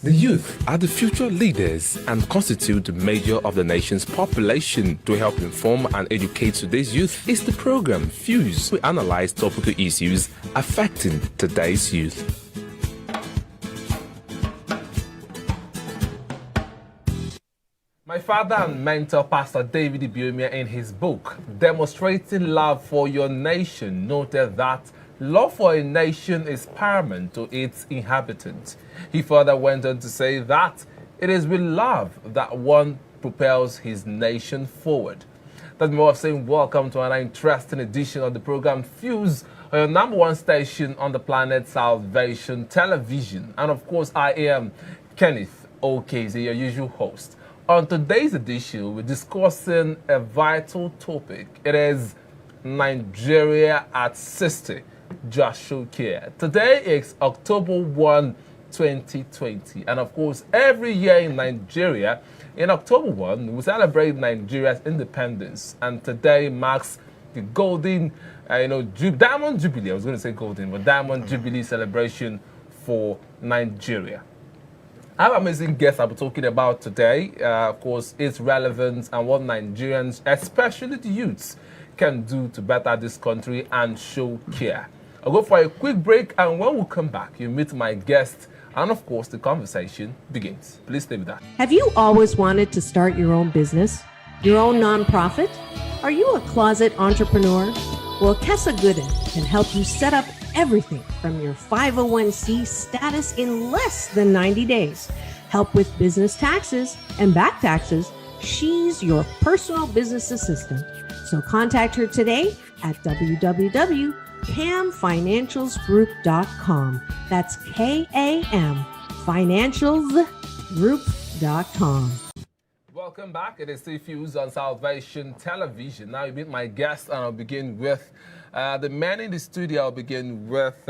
The youth are the future leaders and constitute the major of the nation's population. To help inform and educate today's youth is the program FUSE. We analyze topical issues affecting today's youth. My father and mentor, Pastor David Ibiomia, in his book, Demonstrating Love for Your Nation, noted that love for a nation is paramount to its inhabitants. He further went on to say that it is with love that one propels his nation forward. That's more of saying welcome to another interesting edition of the program FUSE, on your number one station on the planet, Salvation Television. And of course, I am Kenneth Okeze, your usual host. On today's edition, we're discussing a vital topic. It is Nigeria at 60. Just show care. Today is October 1, 2020. And of course, every year in Nigeria, in October 1, we celebrate Nigeria's independence. And today marks the golden, Diamond Jubilee. I was going to say golden, but Diamond Jubilee celebration for Nigeria. I have amazing guests I'll be talking about today. Of course, its relevance and what Nigerians, especially the youths, can do to better this country and show care. I'll go for a quick break, and when we come back, you meet my guest, and of course, the conversation begins. Please stay with us. Have you always wanted to start your own business, your own nonprofit? Are you a closet entrepreneur? Well, Kessa Gooden can help you set up everything from your 501c status in less than 90 days. Help with business taxes and back taxes. She's your personal business assistant. So contact her today at www.camfinancialsgroup.com. That's KAM Financialsgroup.com. Welcome back. It is TV FUSE on Salvation Television. Now you meet my guest, and I'll begin with the man in the studio. I'll begin with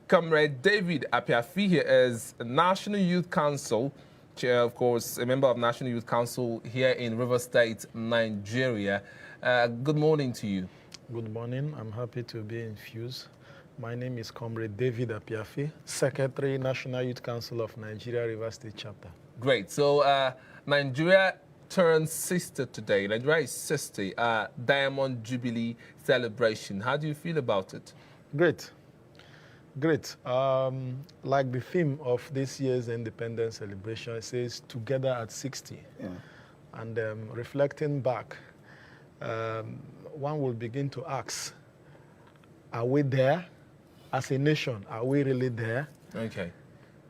Comrade David Apiafi. He is National Youth Council Chair, of course, a member of National Youth Council here in Rivers State, Nigeria. Good morning to you. Good morning. I'm happy to be in FUSE. My name is Comrade David Apiafi, Secretary, National Youth Council of Nigeria, Rivers State Chapter. Great. So Nigeria turns 60 today. Nigeria is 60, Diamond Jubilee celebration. How do you feel about it? Great. Great. Like the theme of this year's independence celebration, it says together at 60. Yeah. And reflecting back, one will begin to ask, are we there? As a nation, are we really there? Okay.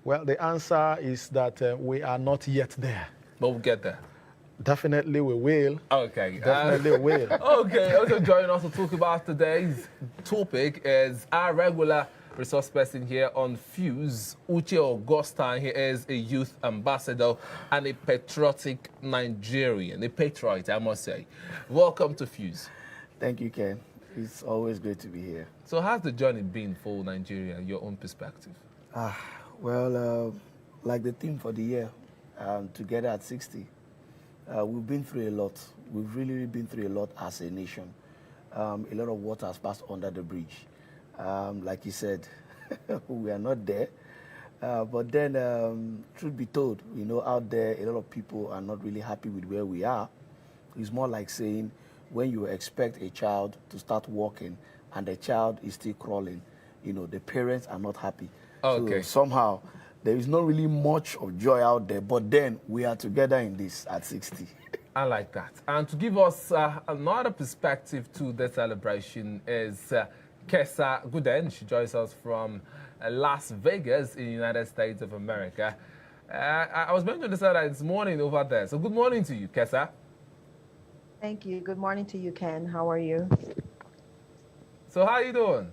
Well, the answer is that we are not yet there. But we'll get there. Definitely we will. Okay. Definitely we will. Okay. Also joining us to talk about today's topic is our regular resource person here on FUSE, Uche Augustine. He is a youth ambassador and a patriotic Nigerian, a patriot, I must say. Welcome to FUSE. Thank you, Ken. It's always great to be here. So how's the journey been for Nigeria, your own perspective? Well, like the theme for the year, together at 60, we've been through a lot. We've really been through a lot as a nation. A lot of water has passed under the bridge. Like you said, we are not there. But then, truth be told, out there, a lot of people are not really happy with where we are. It's more like saying, when you expect a child to start walking and the child is still crawling, the parents are not happy. Okay. So somehow, there is not really much of joy out there, but then we are together in this at 60. I like that. And to give us another perspective to the celebration is Kessa Gooden. She joins us from Las Vegas in the United States of America. I was meant to decide that it's morning over there. So good morning to you, Kessa. Thank you. Good morning to you, Ken. How are you? So how are you doing?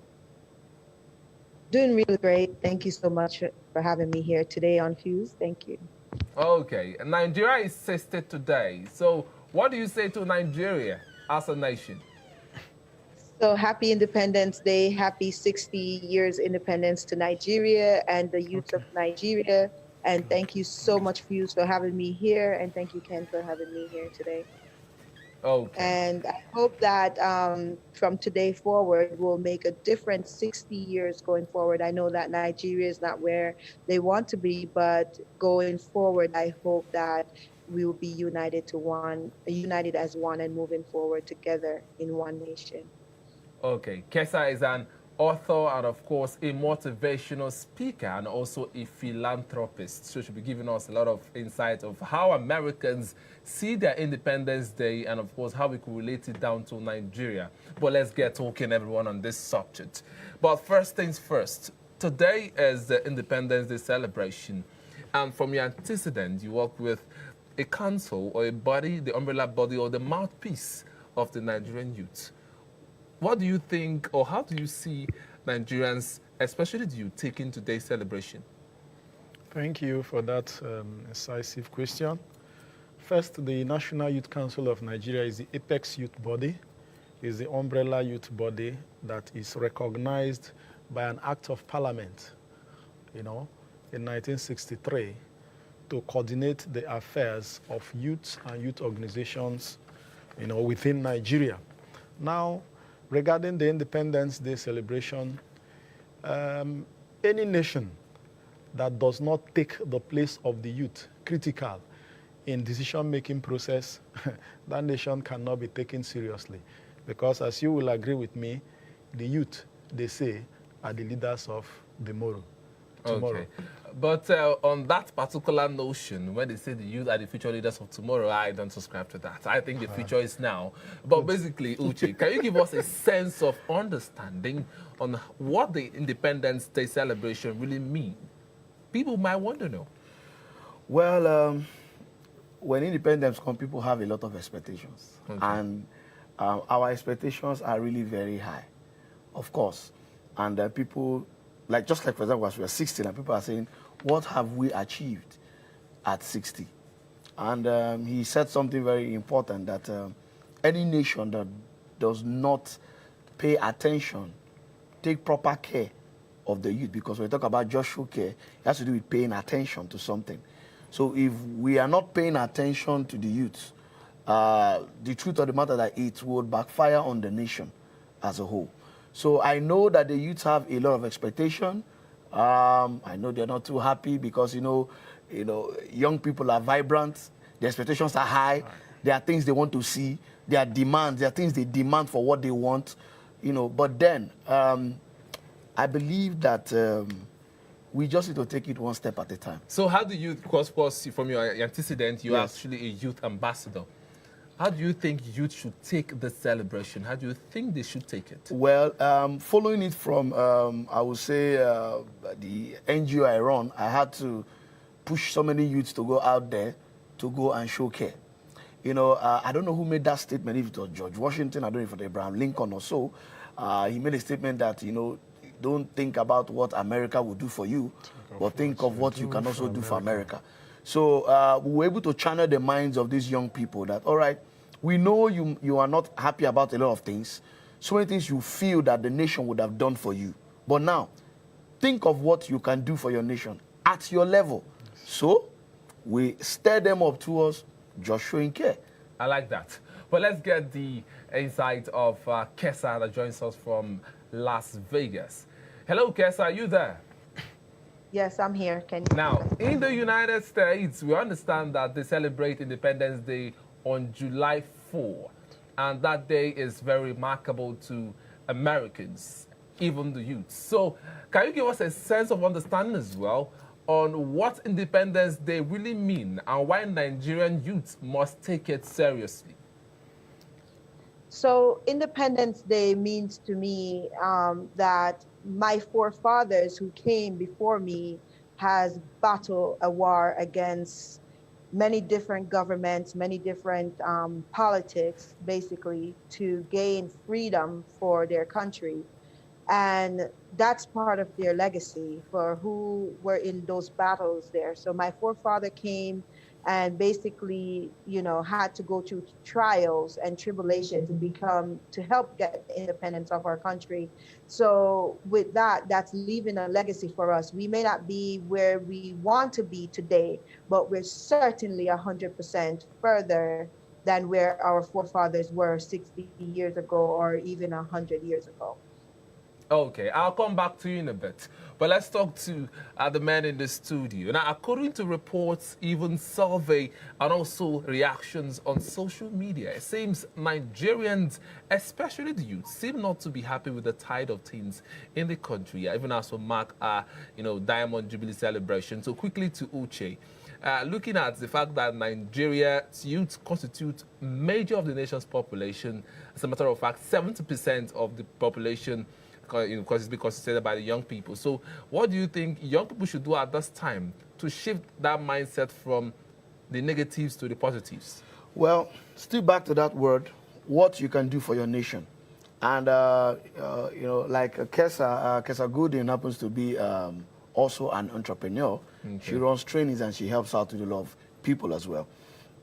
Doing really great. Thank you so much for having me here today on FUSE. Thank you. Okay. Nigeria is 60 today. So what do you say to Nigeria as a nation? So happy Independence Day. Happy 60 years independence to Nigeria and the youth of Nigeria. And thank you so much, FUSE, for having me here. And thank you, Ken, for having me here today. Okay. And I hope that from today forward, we'll make a different 60 years going forward. I know that Nigeria is not where they want to be, but going forward, I hope that we will be united as one and moving forward together in one nation. Okay, Kesa is an author and, of course, a motivational speaker and also a philanthropist. So she'll be giving us a lot of insight of how Americans see their Independence Day and, of course, how we could relate it down to Nigeria. But let's get talking, everyone, on this subject. But first things first, today is the Independence Day celebration. And from your antecedent, you work with a council or a body, the umbrella body or the mouthpiece of the Nigerian youth. What do you think, or how do you see Nigerians, especially the youth, taking today's celebration? Thank you for that incisive question. First, the National Youth Council of Nigeria is the apex youth body, is the umbrella youth body that is recognized by an act of parliament, in 1963, to coordinate the affairs of youth and youth organizations, within Nigeria. Now, regarding the Independence Day celebration, any nation that does not take the place of the youth critical in decision-making process, that nation cannot be taken seriously. Because as you will agree with me, the youth, they say, are the leaders of tomorrow. Okay. But on that particular notion, when they say the youth are the future leaders of tomorrow, I don't subscribe to that. I think the future is now. But basically, Uche, can you give us a sense of understanding on what the Independence Day celebration really means? People might want to know. Well, when independence comes, people have a lot of expectations. Okay. And our expectations are really very high, of course. And people, just like, for example, as we are 60, and people are saying, what have we achieved at 60? And he said something very important, that any nation that does not pay attention, take proper care of the youth, because when we talk about Joshua care, it has to do with paying attention to something. So if we are not paying attention to the youth, the truth of the matter that it would backfire on the nation as a whole. So I know that the youth have a lot of expectation. I know they're not too happy because, young people are vibrant. The expectations are high. There are things they want to see. There are demands. There are things they demand for what they want. But then I believe that we just need to take it one step at a time. So how do you, because from your antecedent, you're Yes. actually a youth ambassador. How do you think youth should take the celebration? How do you think they should take it? Well, following it from, I would say, the NGO I run, I had to push so many youths to go out there to go and show care. I don't know who made that statement, if it was George Washington, I don't know if it was Abraham Lincoln or so. He made a statement that, don't think about what America will do for you, but think of what you can also do for America. So we were able to channel the minds of these young people that, all right, we know you are not happy about a lot of things, so many things you feel that the nation would have done for you. But now, think of what you can do for your nation at your level. So we stir them up towards just showing care. I like that. But let's get the insight of Kesa that joins us from Las Vegas. Hello, Kesa, are you there? Yes, I'm here. Can you? Now, in the United States, we understand that they celebrate Independence Day on July 4, and that day is very remarkable to Americans, even the youth. So, can you give us a sense of understanding as well on what Independence Day really mean and why Nigerian youth must take it seriously? So Independence Day means to me that my forefathers who came before me has battled a war against many different governments, many different politics, basically, to gain freedom for their country. And that's part of their legacy for who were in those battles there. So my forefather came and basically, had to go through trials and tribulation to help get the independence of our country. So with that, that's leaving a legacy for us. We may not be where we want to be today, but we're certainly 100% further than where our forefathers were 60 years ago or even 100 years ago. Okay, I'll come back to you in a bit. But let's talk to the men in the studio. Now, according to reports, even survey, and also reactions on social media, it seems Nigerians, especially the youth, seem not to be happy with the tide of things in the country, even as we mark our, Diamond Jubilee celebration. So quickly to Uche. Looking at the fact that Nigeria's youth constitute major of the nation's population, as a matter of fact, 70% of the population because it's being considered by the young people. So what do you think young people should do at this time to shift that mindset from the negatives to the positives? Well, still back to that word, what you can do for your nation. And, like Kesa Gooding happens to be also an entrepreneur. Okay. She runs trainings and she helps out with a lot of people as well.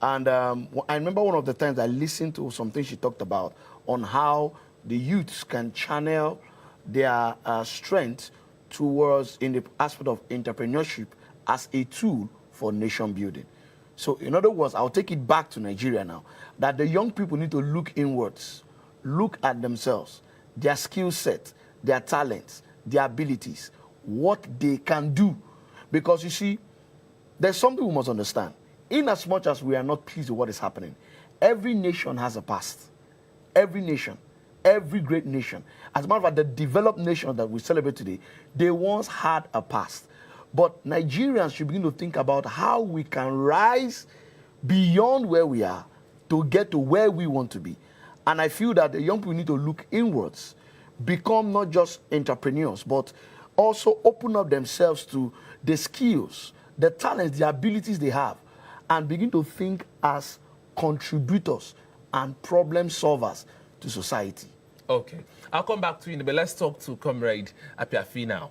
And I remember one of the times I listened to something she talked about on how the youths can channel their strength towards in the aspect of entrepreneurship as a tool for nation building. So in other words, I'll take it back to Nigeria now, that the young people need to look inwards, look at themselves, their skill set, their talents, their abilities, what they can do. Because you see, there's something we must understand. In as much as we are not pleased with what is happening, every nation has a past. Every nation. Every great nation. As a matter of fact, the developed nations that we celebrate today, they once had a past. But Nigerians should begin to think about how we can rise beyond where we are to get to where we want to be. And I feel that the young people need to look inwards, become not just entrepreneurs, but also open up themselves to the skills, the talents, the abilities they have, and begin to think as contributors and problem solvers to society. Okay, I'll come back to you, but let's talk to Comrade Apiafi now.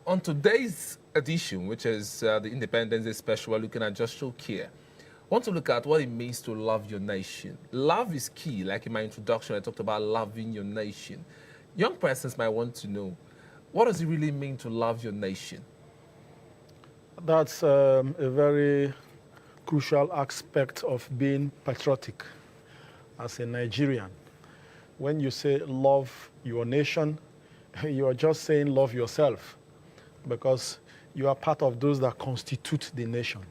On today's edition, which is the Independence Day special, we're looking at Just Show Care. I want to look at what it means to love your nation. Love is key. Like in my introduction, I talked about loving your nation. Young persons might want to know, what does it really mean to love your nation? That's a very crucial aspect of being patriotic as a Nigerian. When you say love your nation, you are just saying love yourself, because you are part of those that constitute the nation.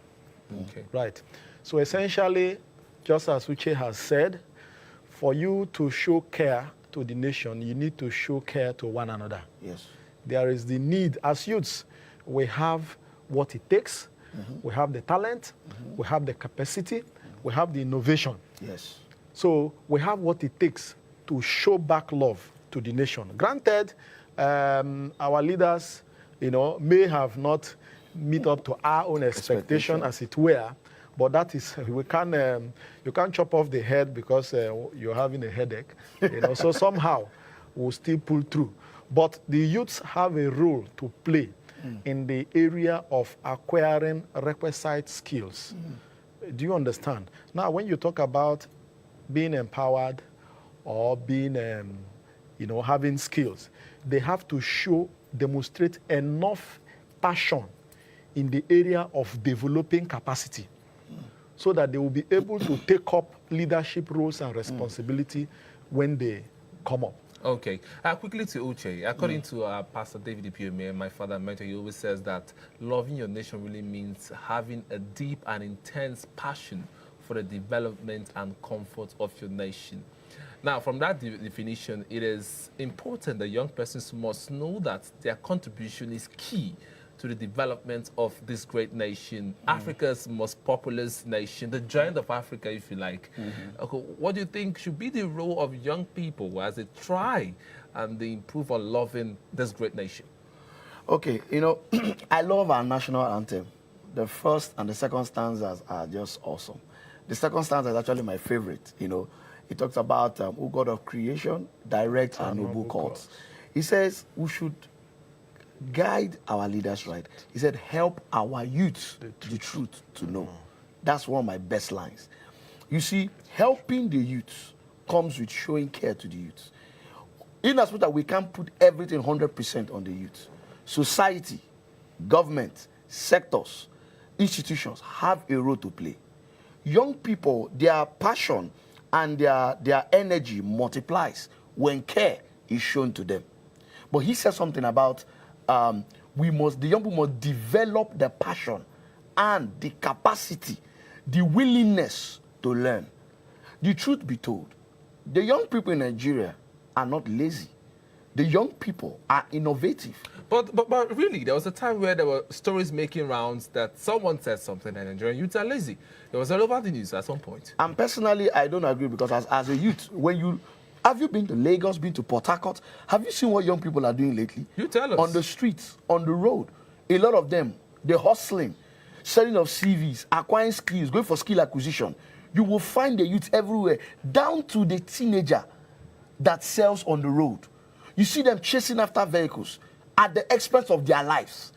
Okay. Right. So essentially, just as Uche has said, for you to show care to the nation, you need to show care to one another. Yes. There is the need. As youths, we have what it takes. We have the talent. We have the capacity. We have the innovation. Yes. So we have what it takes to show back love to the nation. Granted, our leaders, may have not meet up to our own expectation, as it were, but that is, you can't chop off the head because you're having a headache. So somehow we'll still pull through. But the youths have a role to play in the area of acquiring requisite skills. Do you understand? Now, when you talk about being empowered or being, having skills, they have to demonstrate enough passion in the area of developing capacity so that they will be able to take up leadership roles and responsibility when they come up. Okay. Quickly to Uche. According to Pastor David Ipiome, my father mentor, he always says that loving your nation really means having a deep and intense passion for the development and comfort of your nation. Now, from that definition, it is important that young persons must know that their contribution is key to the development of this great nation, Africa's most populous nation, the giant of Africa, if you like. Okay, what do you think should be the role of young people as they try and they improve on loving this great nation? Okay, I love our national anthem. The first and the second stanzas are just awesome. The second stanza is actually my favorite. It talks about, O God of creation, direct and noble course. He says we should guide our leaders right. He said, help our youth the truth to know. That's one of my best lines. You see, helping the youth comes with showing care to the youth. In as much that we can't put everything 100% on the youth. Society, government, sectors, institutions have a role to play. young people, their passion and their energy multiplies when care is shown to them. But he said something about the young people must develop the passion and the capacity, the willingness to learn. The truth be told, the young people in Nigeria are not lazy. The young people are innovative. But really, there was a time where there were stories making rounds that someone said something and Nigerian youths are lazy. It was all over the news at some point. And personally, I don't agree, because as a youth, have you been to Lagos, been to Port Harcourt? Have you seen what young people are doing lately? You tell us. On the streets, on the road, a lot of them, they're hustling, selling of CVs, acquiring skills, going for skill acquisition. You will find the youth everywhere, down to the teenager that sells on the road. You see them chasing after vehicles at the expense of their lives.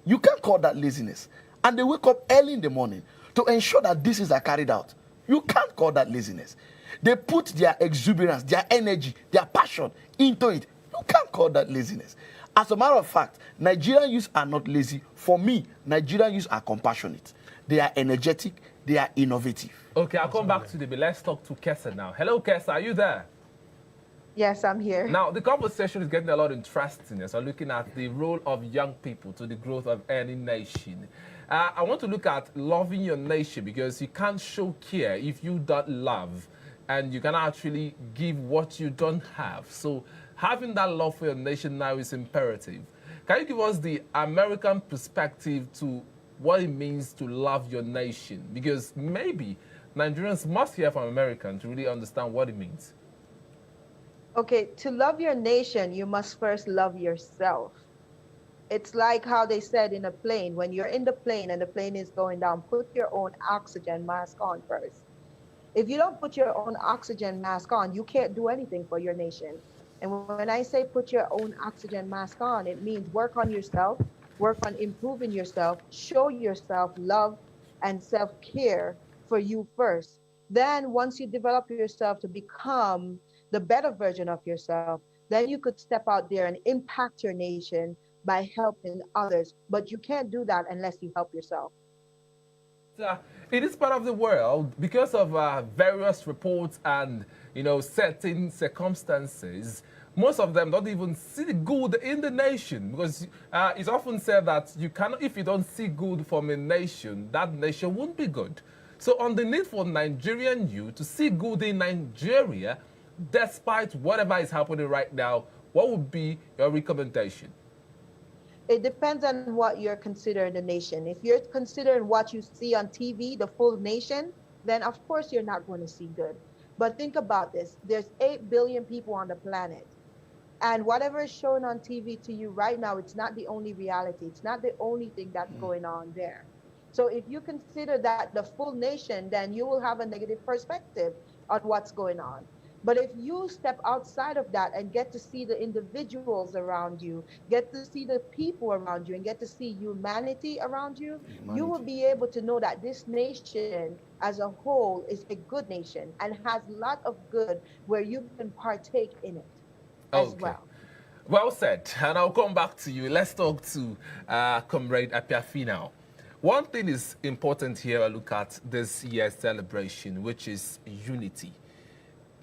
You can't call that laziness. And they wake up early in the morning to ensure that these things are carried out. You can't call that laziness. They put their exuberance, their energy, their passion into it. You can't call that laziness. As a matter of fact, Nigerian youth are not lazy. For me, Nigerian youth are compassionate. They are energetic. They are innovative. Okay, I'll come back to the. Let's talk to Kesa now. Hello, Kesa, are you there? Yes, I'm here. Now, the conversation is getting a lot of interestingness. We're looking at the role of young people to the growth of any nation. I want to look at loving your nation, because you can't show care if you don't love, and you can actually give what you don't have. So having that love for your nation now is imperative. Can you give us the American perspective to what it means to love your nation? Because maybe Nigerians must hear from Americans to really understand what it means. Okay, to love your nation, you must first love yourself. It's like how they said in a plane, when you're in the plane and the plane is going down, put your own oxygen mask on first. If you don't put your own oxygen mask on, you can't do anything for your nation. And when I say put your own oxygen mask on, it means work on yourself, work on improving yourself, show yourself love and self-care for you first. Then once you develop yourself to become the better version of yourself, then you could step out there and impact your nation by helping others. But you can't do that unless you help yourself. In this part of the world, because of various reports and certain circumstances, most of them don't even see the good in the nation, because it's often said that you cannot, if you don't see good from a nation, that nation won't be good. So on the need for Nigerian youth to see good in Nigeria, despite whatever is happening right now, what would be your recommendation? It depends on what you're considering the nation. If you're considering what you see on TV, the full nation, then of course you're not going to see good. But think about this. There's 8 billion people on the planet. And whatever is shown on TV to you right now, it's not the only reality. It's not the only thing that's going on there. So if you consider that the full nation, then you will have a negative perspective on what's going on. But if you step outside of that and get to see the individuals around you, get to see the people around you, and get to see humanity around you, you will be able to know that this nation as a whole is a good nation and has a lot of good where you can partake in it as well. Well said. And I'll come back to you. Let's talk to Comrade Apiafi now. One thing is important here, I look at this year's celebration, which is unity.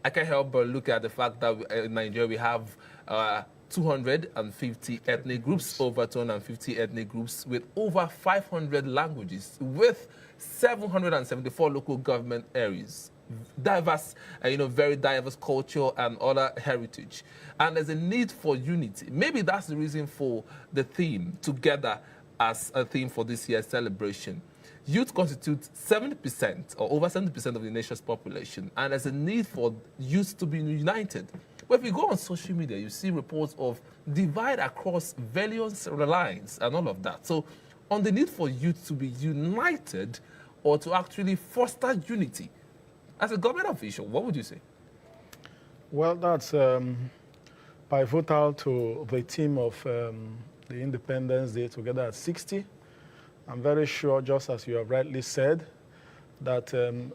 I can't help but look at the fact that in Nigeria we have 250 ethnic groups, over 250 ethnic groups with over 500 languages, with 774 local government areas, diverse, very diverse culture and other heritage. And there's a need for unity. Maybe that's the reason for the theme, together, as a theme for this year's celebration. Youth constitute 70% or over 70% of the nation's population, and there's a need for youth to be united. But if you go on social media, you see reports of divide across various lines and all of that. So on the need for youth to be united or to actually foster unity, as a government official, what would you say? Well, that's pivotal to the theme of the Independence Day, Together at 60. I'm very sure, just as you have rightly said, that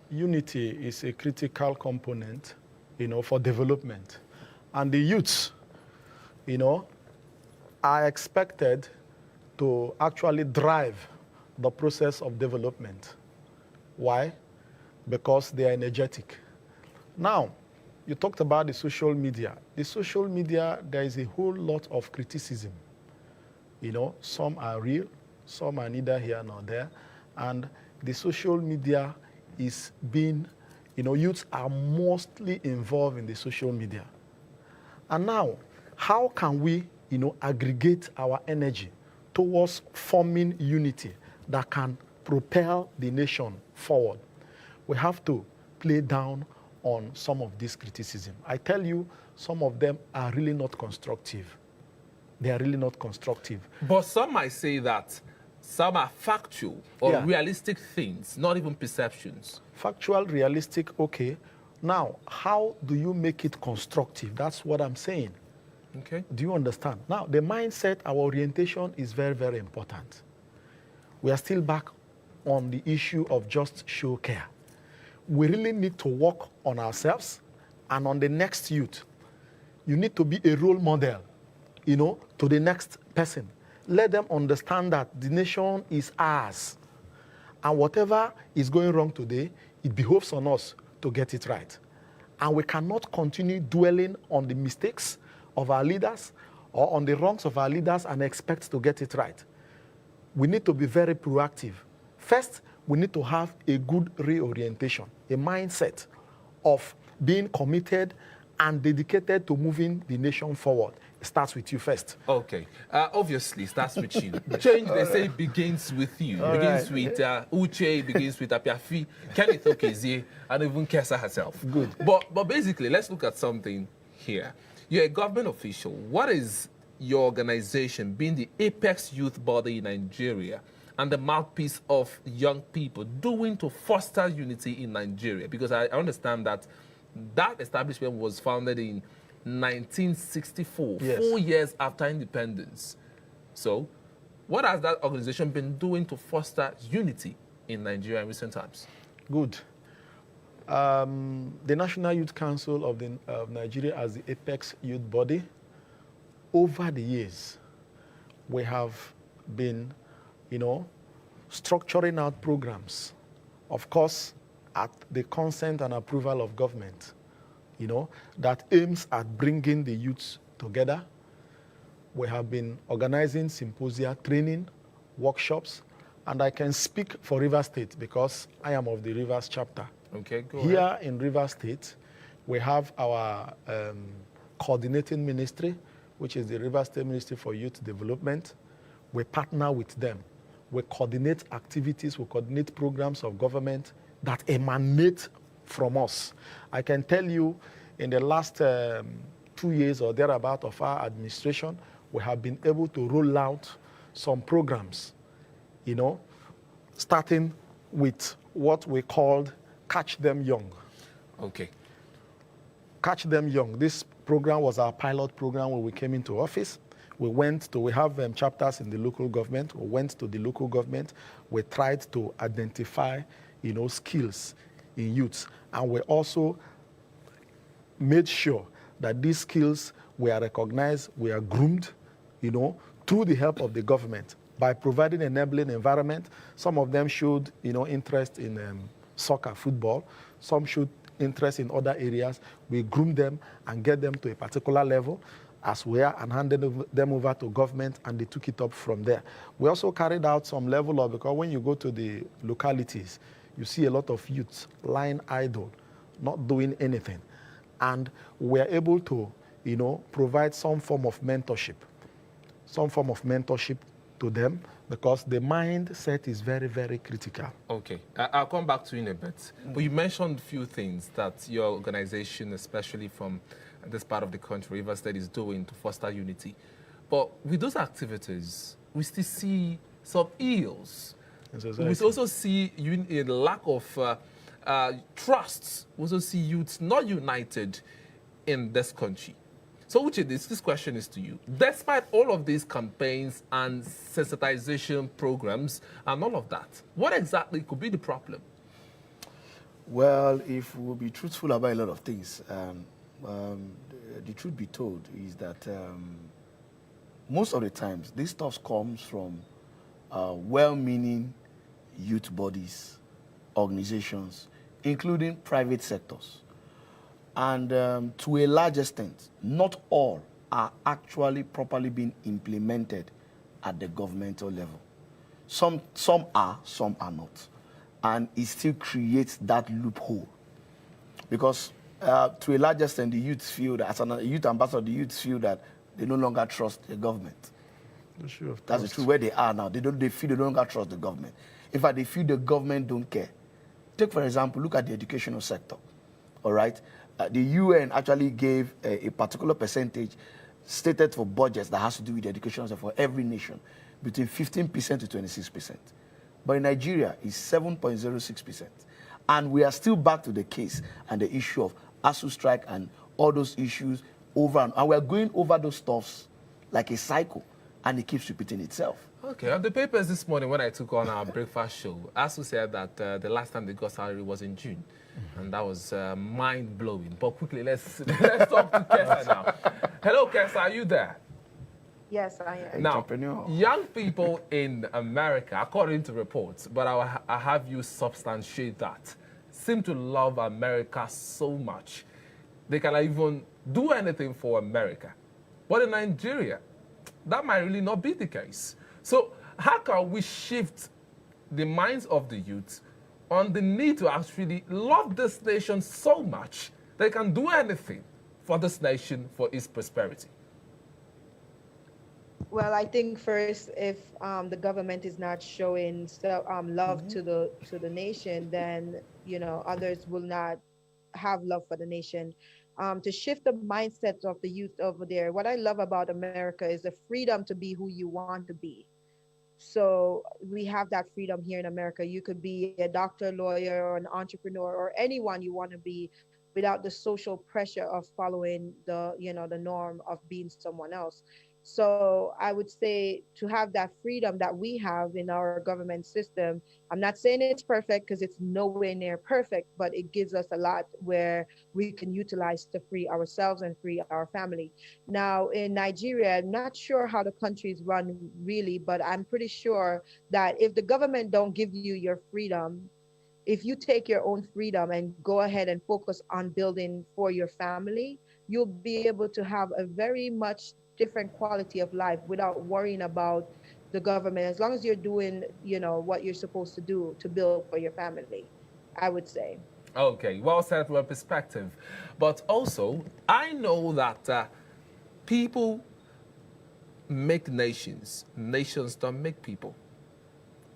unity is a critical component, for development. And the youths, are expected to actually drive the process of development. Why? because they are energetic. Now, you talked about the social media. The social media, there is a whole lot of criticism. You know, some are real, some are neither here nor there. And the social media is being, you know, youths are mostly involved in the social media. And now, how can we, you know, aggregate our energy towards forming unity that can propel the nation forward? We have to play down on some of this criticism. I tell you, some of them are really not constructive. They are really not constructive. But some might say that some are factual or Yeah. realistic things, not even perceptions. Factual, realistic, okay. Now, how do you make it constructive? That's what I'm saying. Okay. Do you understand? Now, the mindset, our orientation is very, very important. We are still back on the issue of just show care. We really need to work on ourselves and on the next youth. You need to be a role model, you know, to the next person. Let them understand that the nation is ours. And whatever is going wrong today, it behoves on us to get it right. And we cannot continue dwelling on the mistakes of our leaders or on the wrongs of our leaders and expect to get it right. We need to be very proactive. First, we need to have a good reorientation, a mindset of being committed and dedicated to moving the nation forward. It starts with you first. Okay. Obviously, it starts with you. Change, they say, begins with you. Begins with Uche, begins with Apiafi, Kenneth Okezie, and even Kesa herself. Good. But basically, let's look at something here. You're a government official. What is your organization, being the apex youth body in Nigeria and the mouthpiece of young people, doing to foster unity in Nigeria? Because I understand that that establishment was founded in 1964, Yes. 4 years after independence. So, what has that organization been doing to foster unity in Nigeria in recent times? Good. The National Youth Council of Nigeria, as the apex youth body, over the years, we have been, you know, structuring out programs, of course, at the consent and approval of government, you know, that aims at bringing the youths together. We have been organizing symposia, training, workshops, and I can speak for Rivers State because I am of the Rivers chapter. Okay, go Here ahead. in Rivers State, we have our coordinating ministry, which is the Rivers State Ministry for Youth Development. We partner with them. We coordinate activities, we coordinate programs of government that emanate from us. I can tell you, in the last 2 years or thereabout of our administration, we have been able to roll out some programs, you know, starting with what we called Catch Them Young. Okay. Catch Them Young. This program was our pilot program when we came into office. We have chapters in the local government. We went to the local government. We tried to identify, you know, skills in youths. And we also made sure that these skills were recognized, were groomed, you know, through the help of the government by providing an enabling environment. Some of them showed, you know, interest in soccer, football. Some showed interest in other areas. We groomed them and get them to a particular level as we are and handed them over to government, and they took it up from there. We also carried out some level of, because when you go to the localities, you see a lot of youths lying idle, not doing anything. And we're able to, you know, provide some form of mentorship to them, because the mindset is very, very critical. Okay, I'll come back to you in a bit. But you mentioned a few things that your organization, especially from this part of the country, Rivers State, is doing to foster unity. But with those activities, we still see some ills. We also see a lack of trust. We also see youths not united in this country. So, Uche, this question is to you. Despite all of these campaigns and sensitization programs and all of that, what exactly could be the problem? Well, if we'll be truthful about a lot of things, the truth be told is that most of the times this stuff comes from well-meaning youth bodies, organizations, including private sectors. And to a large extent, not all are actually properly being implemented at the governmental level. Some are, some are not. And it still creates that loophole. Because to a large extent, the youth feel that, as a youth ambassador, the youth feel that they no longer trust the government. That's the truth. Where they are now, they feel they no longer trust the government. In fact, they feel the government don't care. Take, for example, look at the educational sector. All right? The UN actually gave a particular percentage stated for budgets that has to do with the education sector for every nation, between 15% to 26%. But in Nigeria, it's 7.06%. And we are still back to the case and the issue of ASU strike and all those issues over and we're going over those stuffs like a cycle, and it keeps repeating itself. Okay, on the papers this morning when I took on our breakfast show, ASU said that the last time they got salary was in June. And that was mind-blowing. But quickly, let's talk to Kesa now. Hello, Kesa, are you there? Yes, I am. Now, young people in America, according to reports, but I have you substantiate that, seem to love America so much, they can even do anything for America. But in Nigeria, that might really not be the case. So how can we shift the minds of the youth on the need to actually love this nation so much they can do anything for this nation, for its prosperity? Well, I think first, if the government is not showing love to the nation, then others will not have love for the nation. To shift the mindset of the youth over there, what I love about America is the freedom to be who you want to be. So we have that freedom here in America. You could be a doctor, lawyer, or an entrepreneur, or anyone you want to be, without the social pressure of following the norm of being someone else. So I would say to have that freedom that we have in our government system, I'm not saying it's perfect because it's nowhere near perfect, but it gives us a lot where we can utilize to free ourselves and free our family. Now in Nigeria, I'm not sure how the country's run really, but I'm pretty sure that if the government don't give you your freedom, if you take your own freedom and go ahead and focus on building for your family, you'll be able to have a very much different quality of life without worrying about the government, as long as you're doing what you're supposed to do to build for your family, I would say. Okay, well said from a perspective. But also, I know that people make nations. Nations don't make people.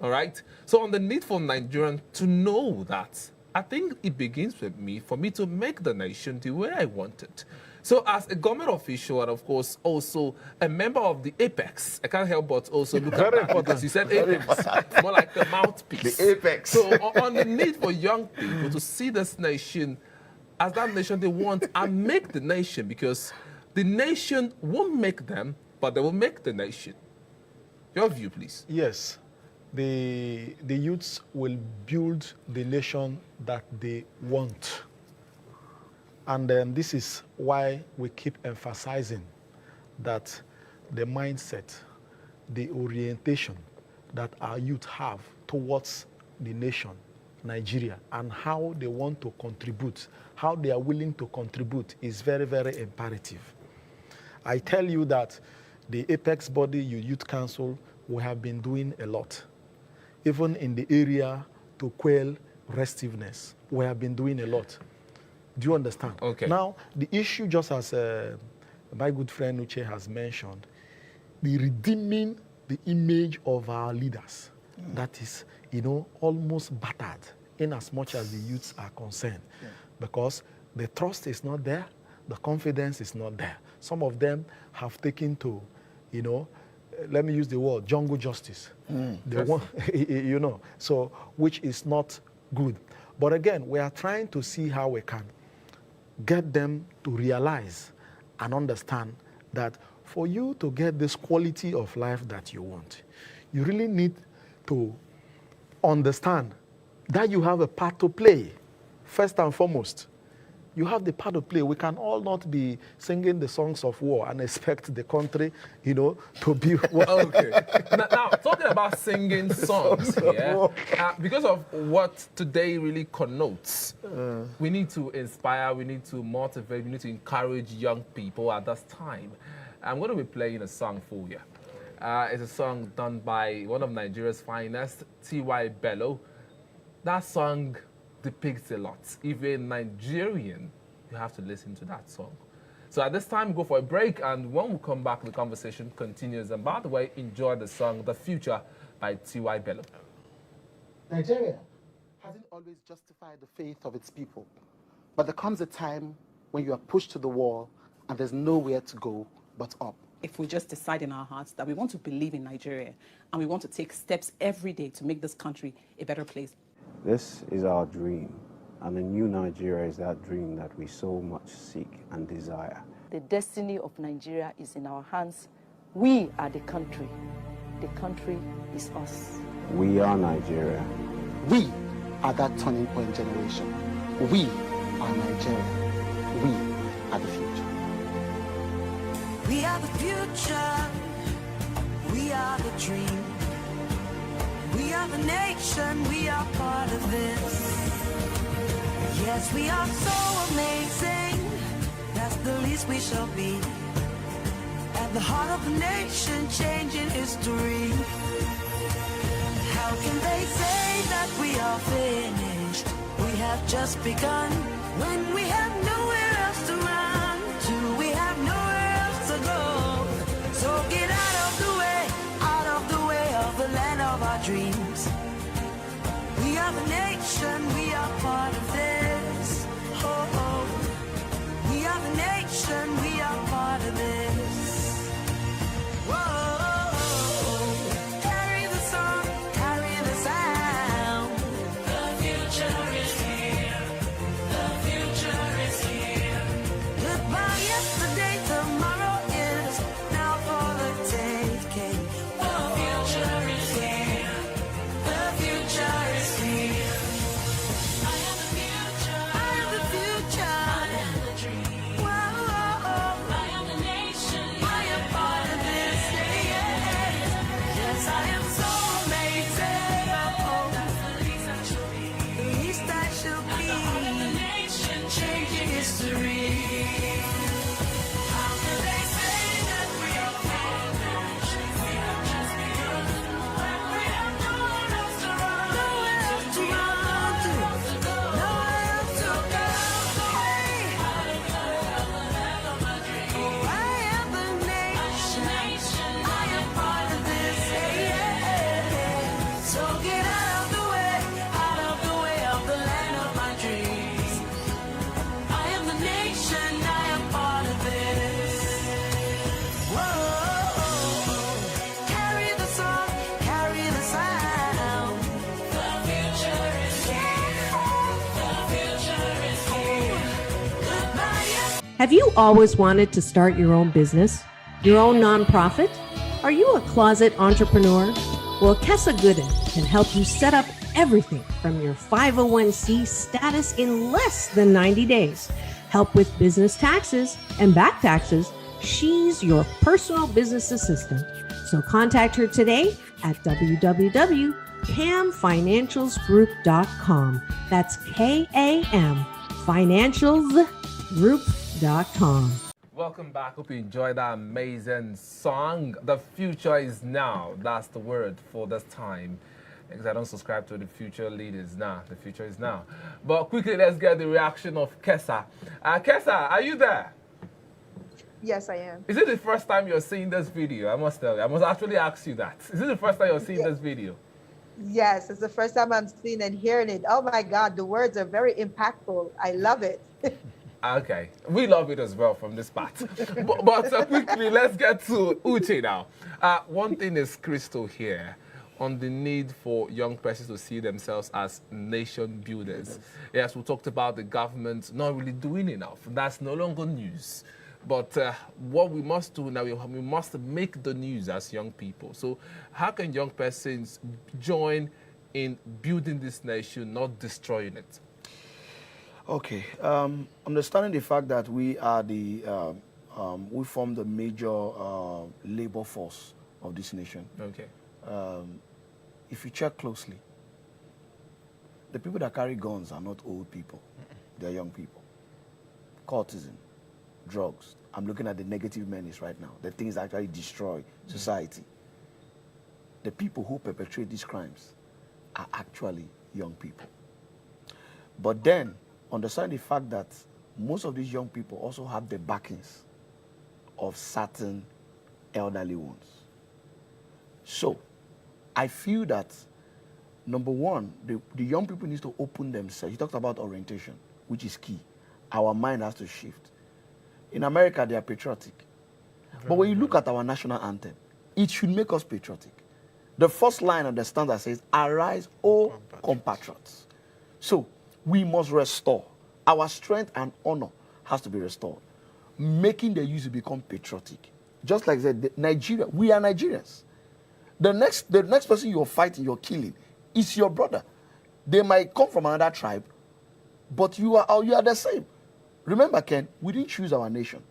All right? So on the need for Nigerians to know that, I think it begins with me, for me to make the nation the way I want it. So as a government official and, of course, also a member of the Apex, I can't help but also look at that because you said Apex, more like the mouthpiece. The Apex. So on the need for young people to see this nation as that nation they want and make the nation, because the nation won't make them, but they will make the nation. Your view, please. Yes. The youths will build the nation that they want. And then this is why we keep emphasizing that the mindset, the orientation that our youth have towards the nation, Nigeria, and how they want to contribute, how they are willing to contribute is very, very imperative. I tell you that the Apex body, your Youth Council, we have been doing a lot. Even in the area to quell restiveness, we have been doing a lot. Do you understand? Okay. Now, the issue, just as my good friend Uche has mentioned, the redeeming the image of our leaders, that is, almost battered in as much as the youths are concerned. Because the trust is not there, the confidence is not there. Some of them have taken to, let me use the word, jungle justice. They want, so which is not good. But again, we are trying to see how we can get them to realize and understand that for you to get this quality of life that you want, you really need to understand that you have a part to play, first and foremost. you have the part to play. We can all not be singing the songs of war and expect the country, to be. Okay. Now, talking about singing songs, yeah, because of what today really connotes, we need to inspire, we need to motivate, we need to encourage young people at this time. I'm going to be playing a song for you. It's a song done by one of Nigeria's finest, TV Bello. That song depicts a lot. If you're a Nigerian, you have to listen to that song. So at this time, go for a break, and when we come back, the conversation continues. And by the way, enjoy the song The Future by TV Bello. Nigeria hasn't always justified the faith of its people, but there comes a time when you are pushed to the wall and there's nowhere to go but up. If we just decide in our hearts that we want to believe in Nigeria and we want to take steps every day to make this country a better place. This is our dream, and a new Nigeria is that dream that we so much seek and desire. The destiny of Nigeria is in our hands. We are the country. The country is us. We are Nigeria. We are that turning point generation. We are Nigeria. We are the future. We are the future. We are the dream. We are the nation. We are part of this. Yes, we are so amazing. That's the least we shall be. At the heart of the nation, changing history. How can they say that we are finished? We have just begun. When we have nowhere else to run to, we have nowhere else to go. So get out of the way of the land of our dreams. We are the nation, we are part of this. Oh, oh. We are the nation, we are part of this. Whoa. Have you always wanted to start your own business, your own nonprofit? Are you a closet entrepreneur? Well, Kessa Gooden can help you set up everything from your 501c status in less than 90 days. Help with business taxes and back taxes. She's your personal business assistant. So contact her today at www.camfinancialsgroup.com. That's KAM Financialsgroup.com. Welcome back. Hope you enjoyed that amazing song. The future is now. That's the word for this time. Because I don't subscribe to the future leaders now. The future is now. But quickly, let's get the reaction of Kessa. Kessa, are you there? Yes, I am. Is it the first time you're seeing this video? I must tell you. I must actually ask you that. Is it the first time you're seeing this video? Yes, it's the first time I'm seeing and hearing it. Oh my God, the words are very impactful. I love it. Okay, we love it as well from this part. but quickly, let's get to Uche now. One thing is crystal here on the need for young persons to see themselves as nation builders. Yes, we talked about the government not really doing enough. That's no longer news. But what we must do now, we must make the news as young people. So how can young persons join in building this nation, not destroying it? Okay. Understanding the fact that we are we form the major labor force of this nation. Okay. If you check closely, the people that carry guns are not old people. They're young people. Cultism, drugs. I'm looking at the negative menace right now. The things that actually destroy society. The people who perpetrate these crimes are actually young people. But then, understand the fact that most of these young people also have the backings of certain elderly ones. So, I feel that, number one, the young people need to open themselves. You talked about orientation, which is key. Our mind has to shift. In America, they are patriotic. But when you look at our national anthem, it should make us patriotic. The first line of the stanza says, "Arise, O compatriots." So, we must restore. Our strength and honor has to be restored, making the youth become patriotic. Just like I said, Nigeria, we are Nigerians. The next person you're fighting, you're killing, is your brother. They might come from another tribe, but you are the same. Remember, Ken, we didn't choose our nation.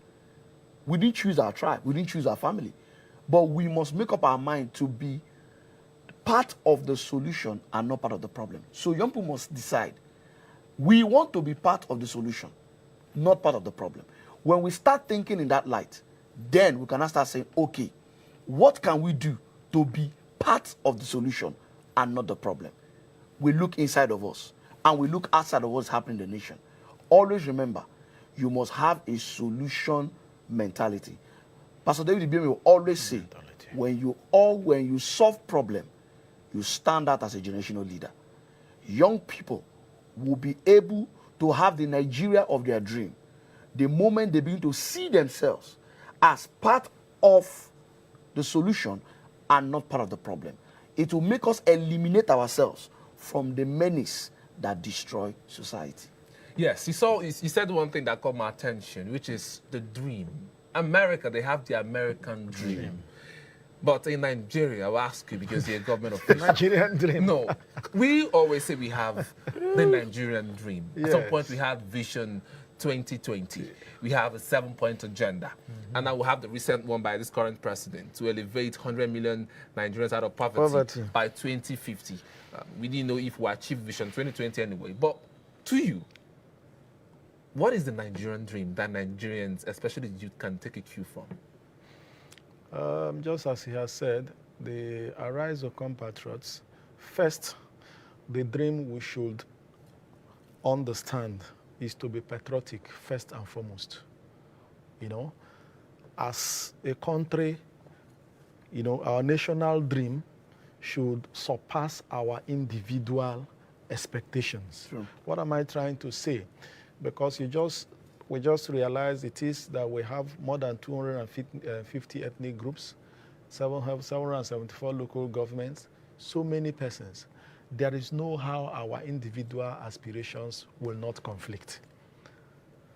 We didn't choose our tribe. We didn't choose our family. But we must make up our mind to be part of the solution and not part of the problem. So young people must decide. We want to be part of the solution, not part of the problem. When we start thinking in that light, then we can start saying, okay, what can we do to be part of the solution and not the problem? We look inside of us and we look outside of what's happening in the nation. Always remember, you must have a solution mentality. Pastor David Ibiemi will always say, when you solve problem, you stand out as a generational leader. Young people will be able to have the Nigeria of their dream the moment they begin to see themselves as part of the solution and not part of the problem. It will make us eliminate ourselves from the menace that destroy society. Yes, you said one thing that caught my attention, which is the dream. America, they have the American dream. But in Nigeria, I'll ask you because you're a government official. Nigerian dream. No, we always say we have the Nigerian dream. At some point, we had Vision 2020. We have a 7-point agenda. And now we have the recent one by this current president to elevate 100 million Nigerians out of poverty. By 2050. We didn't know if we achieve Vision 2020 anyway. But to you, what is the Nigerian dream that Nigerians, especially youth, can take a cue from? Just as he has said, the Arise of Compatriots, first, the dream we should understand is to be patriotic first and foremost. You know, as a country, you know, our national dream should surpass our individual expectations. True. What am I trying to say? Because we just realized it is that we have more than 250 ethnic groups, 774 local governments, so many persons. There is no how our individual aspirations will not conflict.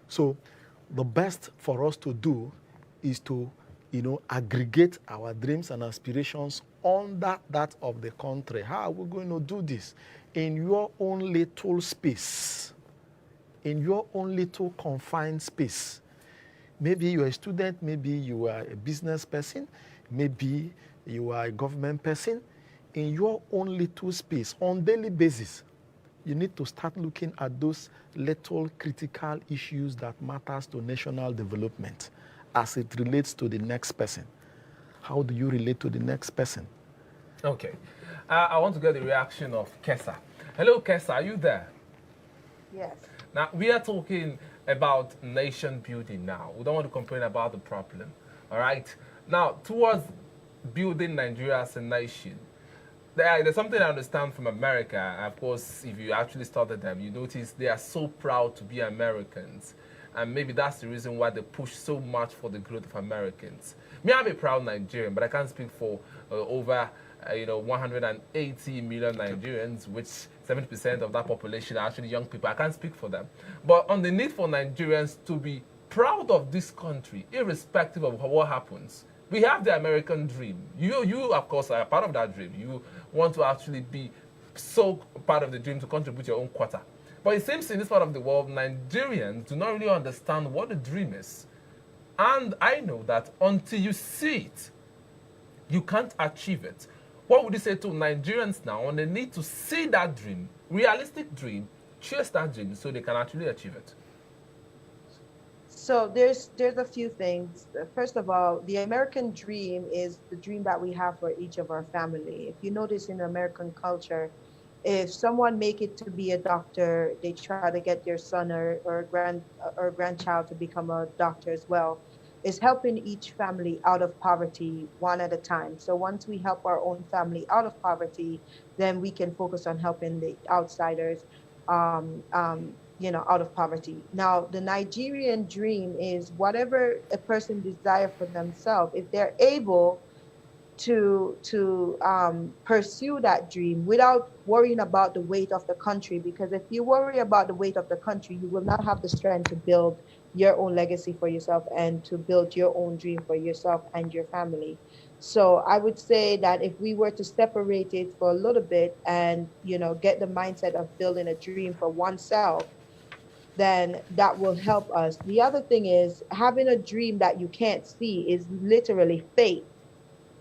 So the best for us to do is to, you know, aggregate our dreams and aspirations under that of the country. How are we going to do this? In your own little space. In your own little confined space. Maybe you're a student, maybe you are a business person, maybe you are a government person. In your own little space, on daily basis, you need to start looking at those little critical issues that matters to national development as it relates to the next person. How do you relate to the next person? Okay. I want to get the reaction of Kesa. Hello, Kesa, are you there? Yes. Now, we are talking about nation building now. We don't want to complain about the problem, all right? Now, towards building Nigeria as a nation, there's something I understand from America. Of course, if you actually studied them, you notice they are so proud to be Americans. And maybe that's the reason why they push so much for the growth of Americans. Me, I'm a proud Nigerian, but I can't speak for over 180 million Nigerians, which 70% of that population are actually young people. I can't speak for them. But on the need for Nigerians to be proud of this country, irrespective of what happens, we have the American dream. You, of course, are part of that dream. You want to actually be so part of the dream to contribute your own quota. But it seems in this part of the world, Nigerians do not really understand what the dream is. And I know that until you see it, you can't achieve it. What would you say to Nigerians now when they need to see that dream, realistic dream, chase that dream so they can actually achieve it? So there's a few things. First of all, the American dream is the dream that we have for each of our family. If you notice in American culture, if someone make it to be a doctor, they try to get their son or grandchild to become a doctor as well. It's helping each family out of poverty one at a time. So once we help our own family out of poverty, then we can focus on helping the outsiders, out of poverty. Now, the Nigerian dream is whatever a person desires for themselves. If they're able to pursue that dream without worrying about the weight of the country, because if you worry about the weight of the country, you will not have the strength to build your own legacy for yourself and to build your own dream for yourself and your family. So I would say that if we were to separate it for a little bit and get the mindset of building a dream for oneself, then that will help us. The other thing is having a dream that you can't see is literally fate.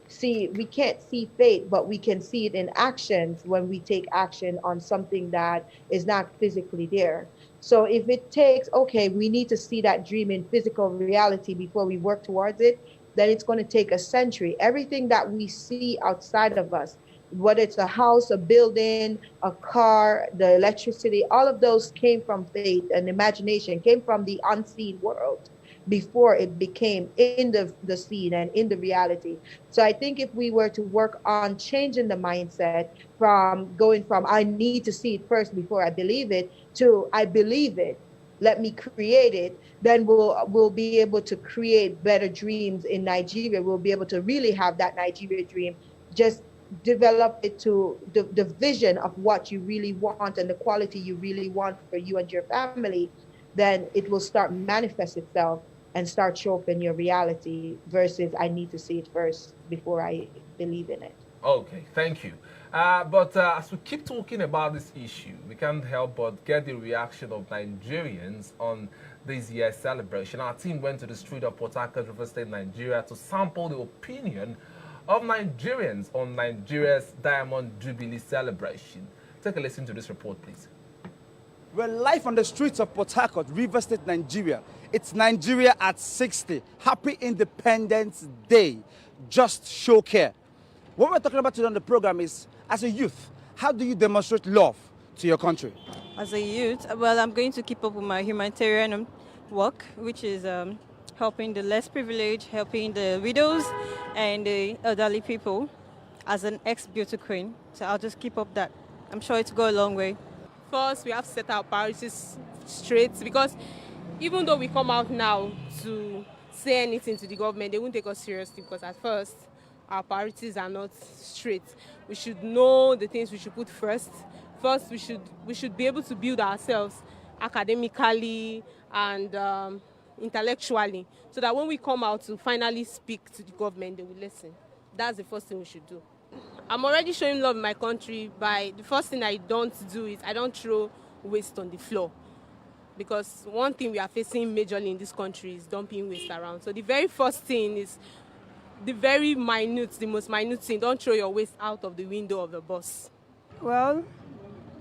See, we can't see fate, but we can see it in actions when we take action on something that is not physically there. So if it takes, okay, we need to see that dream in physical reality before we work towards it, then it's going to take a century. Everything that we see outside of us, whether it's a house, a building, a car, the electricity, all of those came from faith and imagination, came from the unseen world before it became in the scene and in the reality. So I think if we were to work on changing the mindset from going from I need to see it first before I believe it to I believe it, let me create it, then we'll be able to create better dreams in Nigeria. We'll be able to really have that Nigeria dream. Just develop it to the vision of what you really want and the quality you really want for you and your family, then it will start manifest itself and start show up in your reality versus I need to see it first before I believe in it. Okay, thank you. But as we keep talking about this issue, we can't help but get the reaction of Nigerians on this year's celebration. Our team went to the street of Port Harcourt, River State, Nigeria to sample the opinion of Nigerians on Nigeria's Diamond Jubilee celebration. Take a listen to this report, please. We're live on the streets of Port Harcourt, River State, Nigeria. It's Nigeria at 60. Happy Independence Day. Just show care. What we're talking about today on the program is, as a youth, how do you demonstrate love to your country? As a youth, well, I'm going to keep up with my humanitarian work, which is helping the less privileged, helping the widows and the elderly people as an ex-beauty queen. So I'll just keep up that. I'm sure it'll go a long way. First, we have to set our priorities straight, because even though we come out now to say anything to the government, they won't take us seriously, because at first, our priorities are not straight. We should know the things we should put first. First, we should be able to build ourselves academically and intellectually, so that when we come out to finally speak to the government, they will listen. That's the first thing we should do. I'm already showing love in my country by the first thing I don't do is I don't throw waste on the floor. Because one thing we are facing majorly in this country is dumping waste around. So the very first thing is the very minute, the most minute thing, don't throw your waste out of the window of the bus. Well,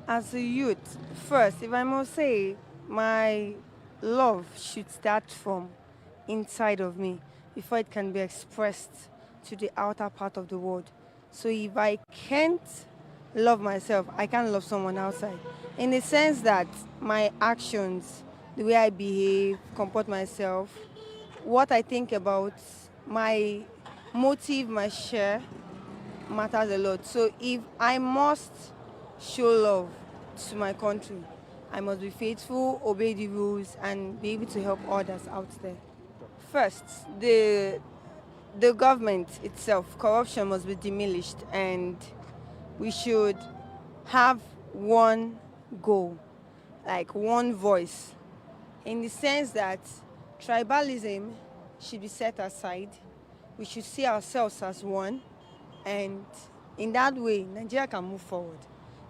as a youth, first, if I must say, my love should start from inside of me before it can be expressed to the outer part of the world. So if I can't love myself, I can't love someone outside. In the sense that my actions, the way I behave, comport myself, what I think about, my motive, my share, matters a lot. So if I must show love to my country, I must be faithful, obey the rules, and be able to help others out there. First, the government itself, corruption must be diminished, and we should have one goal, like one voice, in the sense that tribalism should be set aside. We should see ourselves as one, and in that way, Nigeria can move forward.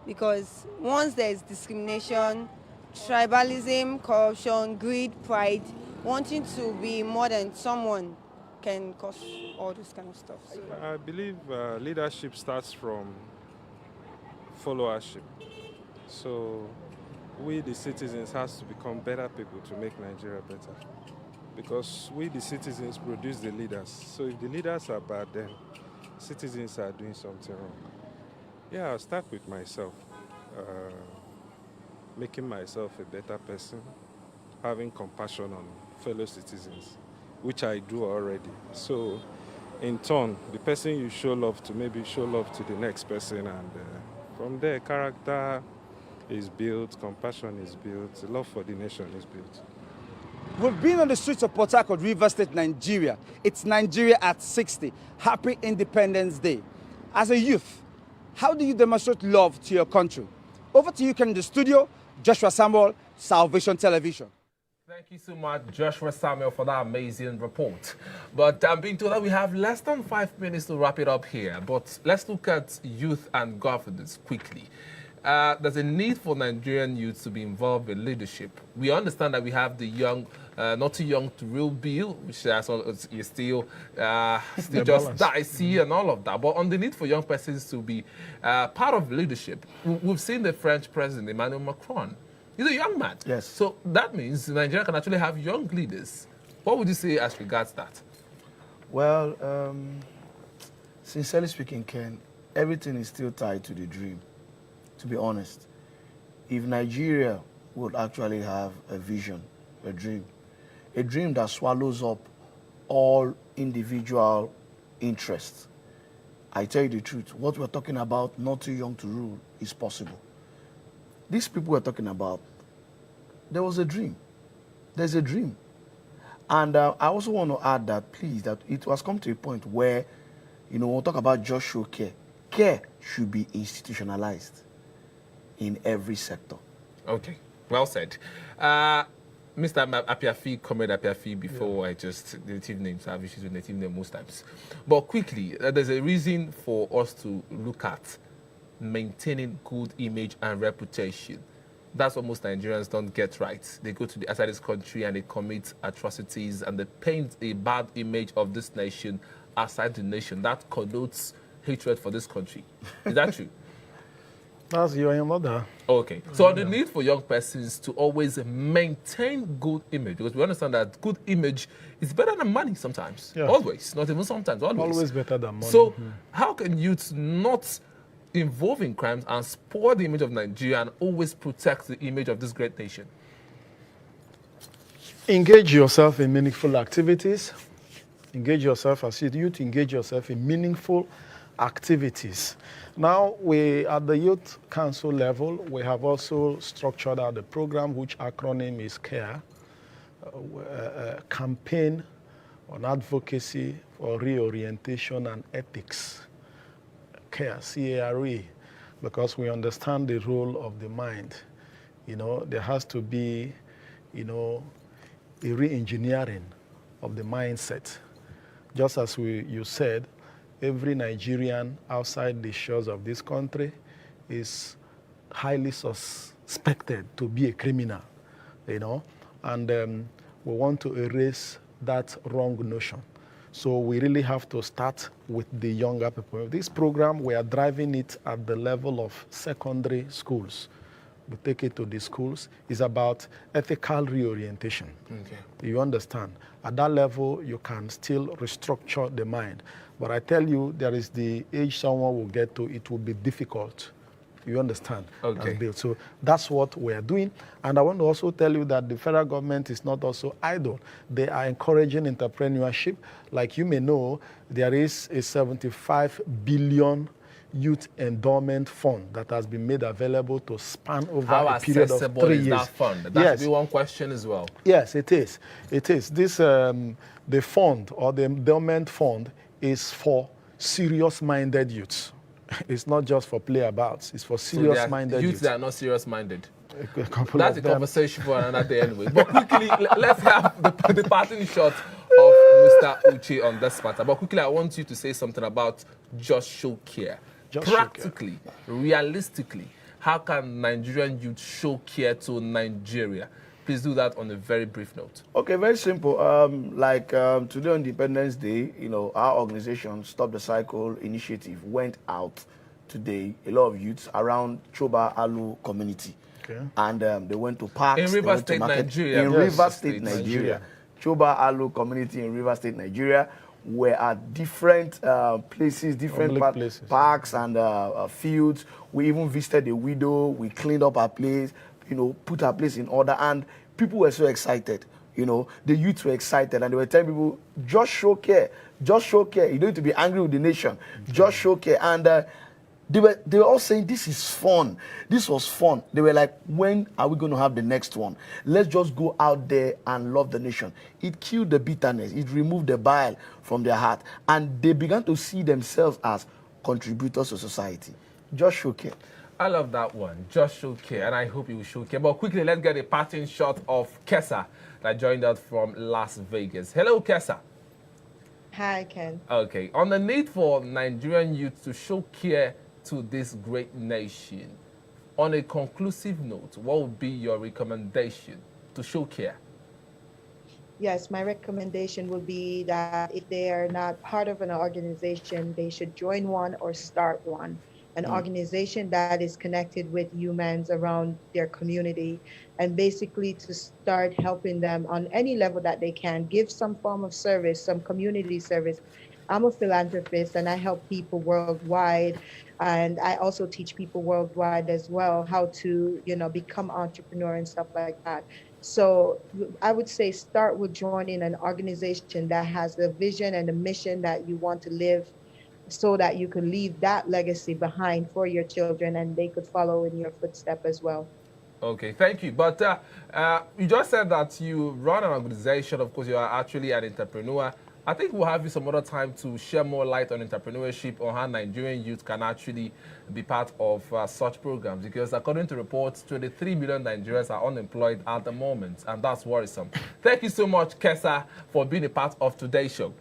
Because once there is discrimination, tribalism, corruption, greed, pride, wanting to be more than someone can cause all this kind of stuff. So. I believe leadership starts from followership. So we, the citizens, has to become better people to make Nigeria better. Because we, the citizens, produce the leaders. So if the leaders are bad, then citizens are doing something wrong. Yeah, I'll start with myself. Making myself a better person, having compassion on fellow citizens, which I do already. So in turn, the person you show love to, maybe show love to the next person, and from there, character is built, compassion is built, love for the nation is built. We've been on the streets of Port Harcourt, Rivers State, Nigeria. It's Nigeria at 60. Happy Independence Day. As a youth, how do you demonstrate love to your country? Over to you, Ken, in the studio. Joshua Samuel, Salvation Television. Thank you so much, Joshua Samuel, for that amazing report. But I'm being told that we have less than 5 minutes to wrap it up here. But let's look at youth and governance quickly. There's a need for Nigerian youth to be involved in leadership. We understand that we have the young, not too young to rule bill, which is still just dicey and all of that. But on the need for young persons to be part of leadership, we've seen the French president, Emmanuel Macron. He's a young man. Yes. So that means Nigeria can actually have young leaders. What would you say as regards that? Well, sincerely speaking, Ken, everything is still tied to the dream, to be honest. If Nigeria would actually have a vision, a dream that swallows up all individual interests, I tell you the truth, what we're talking about, not too young to rule, is possible. These people we're talking about, there was a dream. There's a dream. And I also want to add that, please, that it has come to a point where, you know, we'll talk about just show care. Care should be institutionalized in every sector. Okay, well said. Mr. Apiafi, Comrade Apiafi, before I just, the native names, I have issues with native names most times. But quickly, there's a reason for us to look at maintaining good image and reputation. That's what most Nigerians don't get right. They go to the outside this country and they commit atrocities and they paint a bad image of this nation outside the nation. That connotes hatred for this country. Is that true? That's your mother. Okay. So the need for young persons to always maintain good image, because we understand that good image is better than money sometimes. Yeah. Always. Not even sometimes, always. Always better than money. So how can youth not involve in crimes and spoil the image of Nigeria and always protect the image of this great nation? Engage yourself in meaningful activities. Engage yourself as youth. Engage yourself in meaningful activities. Now, at the Youth Council level, we have also structured out the program, which acronym is CARE, Campaign on Advocacy for Reorientation and Ethics. CARE, C-A-R-E, because we understand the role of the mind. You know, there has to be, you know, a re-engineering of the mindset. Just as you said, every Nigerian outside the shores of this country is highly suspected to be a criminal, you know, and we want to erase that wrong notion. So we really have to start with the younger people. This program, we are driving it at the level of secondary schools. We take it to the schools. It's about ethical reorientation. Okay. You understand? At that level, you can still restructure the mind. But I tell you, there is the age someone will get to, it will be difficult. You understand? Okay. So that's what we are doing. And I want to also tell you that the federal government is not also idle. They are encouraging entrepreneurship. Like you may know, there is a 75 billion youth endowment fund that has been made available to span over a period of 3 years. That fund? That should be one question as well. Yes, it is. It is. This, the fund or the endowment fund is for serious-minded youths. It's not just for playabouts. It's for serious-minded youths. That are not serious-minded. That's a conversation for another day anyway. But quickly, let's have the parting shot of Mr. Uche on this matter. But quickly, I want you to say something about just show care. Practically, realistically, how can Nigerian youth show care to Nigeria? Please do that on a very brief note. Okay, very simple. Today on Independence Day, our organization, Stop the Cycle Initiative, went out today, a lot of youths around Choba Alu community. Okay. And they went to parks. In River State, Nigeria. In River State, Nigeria. Choba Alu community in River State, Nigeria. We're at different places, different parks and fields. We even visited a widow. We cleaned up our place, put our place in order. And people were so excited. The youth were excited. And they were telling people, just show care. Just show care. You don't need to be angry with the nation. Just show care. And they were all saying, this is fun. This was fun. They were like, when are we going to have the next one? Let's just go out there and love the nation. It killed the bitterness. It removed the bile from their heart. And they began to see themselves as contributors to society. Just show care. I love that one. Just show care. And I hope you will show care. But quickly, let's get a parting shot of Kesa that joined us from Las Vegas. Hello, Kesa. Hi, Ken. Okay. On the need for Nigerian youth to show care to this great nation, on a conclusive note, what would be your recommendation to show care? Yes, my recommendation would be that if they are not part of an organization, they should join one or start one. An organization that is connected with humans around their community, and basically to start helping them on any level that they can, give some form of service, some community service. I'm a philanthropist and I help people worldwide, and I also teach people worldwide as well how to, become entrepreneur and stuff like that. So I would say start with joining an organization that has the vision and the mission that you want to live, so that you can leave that legacy behind for your children and they could follow in your footsteps as well. Okay, thank you. But you just said that you run an organization. Of course, you are actually an entrepreneur. I think we'll have you some other time to share more light on entrepreneurship, on how Nigerian youth can actually be part of such programs. Because according to reports, 23 million Nigerians are unemployed at the moment, and that's worrisome. Thank you so much, Kesa, for being a part of today's show.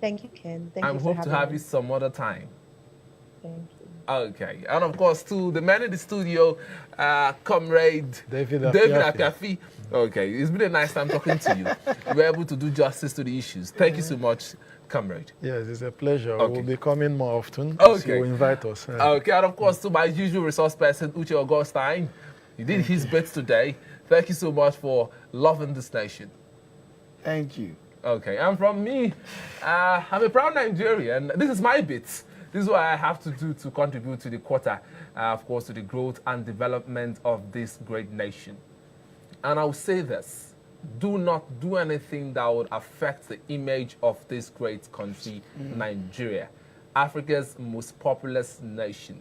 Thank you, Ken. Thank I you. hope to have you some other time. Thank you. Okay, and of course, to the man in the studio, comrade David Apiafi. Okay, it's been a nice time talking to you. You were able to do justice to the issues. Thank you so much, comrade. Yes, it's a pleasure. Okay. We'll be coming more often. Okay. So invite us. Okay, and of course, to my usual resource person, Uche Augustine. He did his bit today. Thank you so much for loving this nation. Thank you. Okay, and from me, I'm a proud Nigerian. This is my bit. This is what I have to do to contribute to the quarter, of course, to the growth and development of this great nation. And I'll say this, do not do anything that would affect the image of this great country, Nigeria, Africa's most populous nation,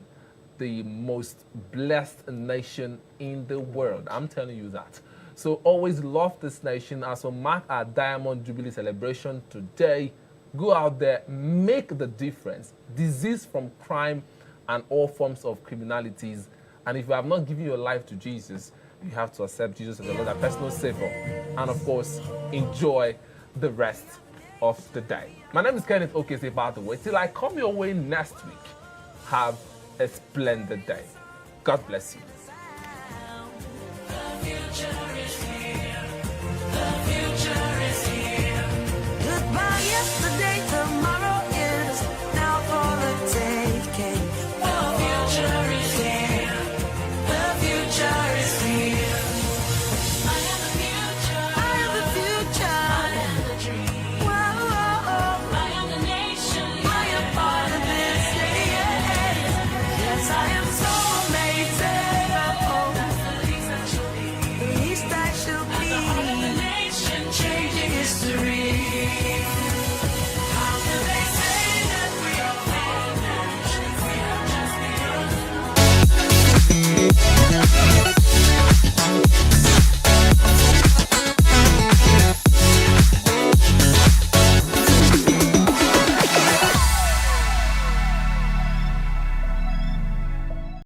the most blessed nation in the world. I'm telling you that. So always love this nation. As we mark our Diamond Jubilee celebration today, go out there, make the difference. Disease from crime and all forms of criminalities. And if you have not given your life to Jesus, you have to accept Jesus as the Lord and personal Savior. And of course, enjoy the rest of the day. My name is Kenneth Okese, by the way. Till I come your way next week, have a splendid day. God bless you.